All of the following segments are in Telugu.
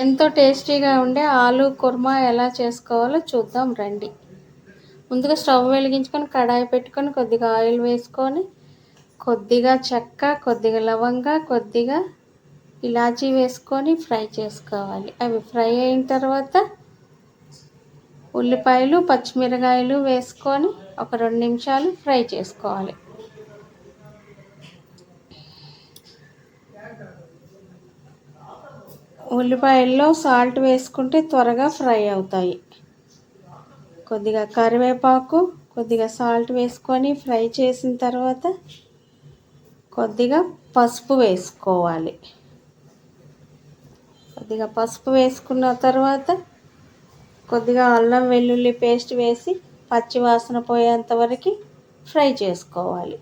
ఎంతో టేస్టీగా ఉండే ఆలు కుర్మా ఎలా చేసుకోవాలో చూద్దాం రండి. ముందుగా స్టవ్ వెలిగించుకొని కడాయి పెట్టుకొని కొద్దిగా ఆయిల్ వేసుకొని కొద్దిగా చెక్క, కొద్దిగా లవంగా, కొద్దిగా ఇలాచీ వేసుకొని ఫ్రై చేసుకోవాలి. అవి ఫ్రై అయిన తర్వాత ఉల్లిపాయలు, పచ్చిమిరకాయలు వేసుకొని ఒక 2 నిమిషాలు ఫ్రై చేసుకోవాలి. ఉల్లిపాయల్లో సాల్ట్ వేసుకుంటే త్వరగా ఫ్రై అవుతాయి. కొద్దిగా కరివేపాకు, కొద్దిగా సాల్ట్ వేసుకొని ఫ్రై చేసిన తర్వాత కొద్దిగా పసుపు వేసుకోవాలి. కొద్దిగా పసుపు వేసుకున్న తర్వాత కొద్దిగా అల్లం వెల్లుల్లి పేస్ట్ వేసి పచ్చి వాసన పోయేంత వరకు ఫ్రై చేసుకోవాలి.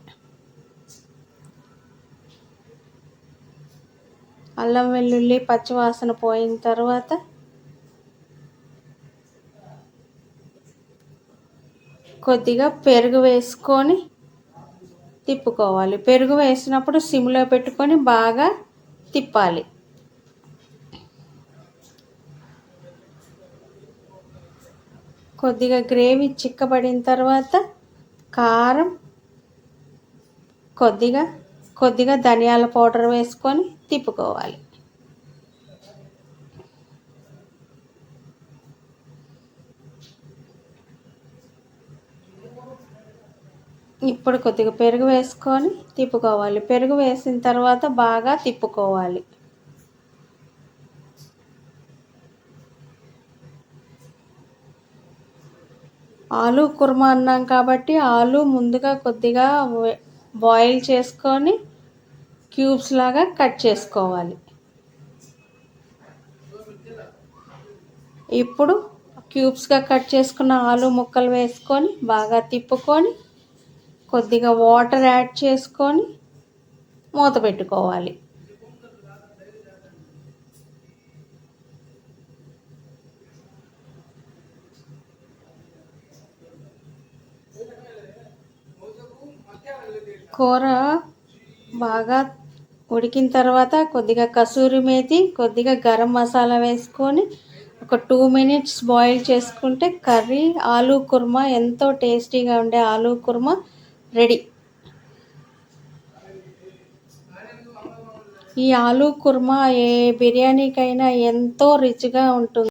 అల్లం వెల్లుల్లి పచ్చి వాసన పోయిన తర్వాత కొద్దిగా పెరుగు వేసుకొని తిప్పుకోవాలి. పెరుగు వేసినప్పుడు సిమ్లో పెట్టుకొని బాగా తిప్పాలి. కొద్దిగా గ్రేవీ చిక్కబడిన తర్వాత కారం, కొద్దిగా ధనియాల పౌడర్ వేసుకొని తిప్పుకోవాలి. ఇప్పుడు కొద్దిగా పెరుగు వేసుకొని తిప్పుకోవాలి. పెరుగు వేసిన తర్వాత బాగా తిప్పుకోవాలి. ఆలు కుర్మా అన్నాం కాబట్టి ఆలు ముందుగా కొద్దిగా బాయిల్ చేసుకొని క్యూబ్స్ లాగా కట్ చేసుకోవాలి. ఇప్పుడు క్యూబ్స్గా కట్ చేసుకున్న ఆలు ముక్కలు వేసుకొని బాగా తిప్పుకొని కొద్దిగా వాటర్ యాడ్ చేసుకొని మూత పెట్టుకోవాలి. కూర బాగా ఉడికిన తర్వాత కొద్దిగా కసూరి మేతి, కొద్దిగా గరం మసాలా వేసుకొని ఒక 2 మినిట్స్ బాయిల్ చేసుకుంటే కర్రీ ఆలు కుర్మా ఎంతో టేస్టీగా ఉండే ఆలు కుర్మా రెడీ. ఈ ఆలు కుర్మా ఏ బిర్యానీకైనా ఎంతో రుచిగా ఉంటుంది.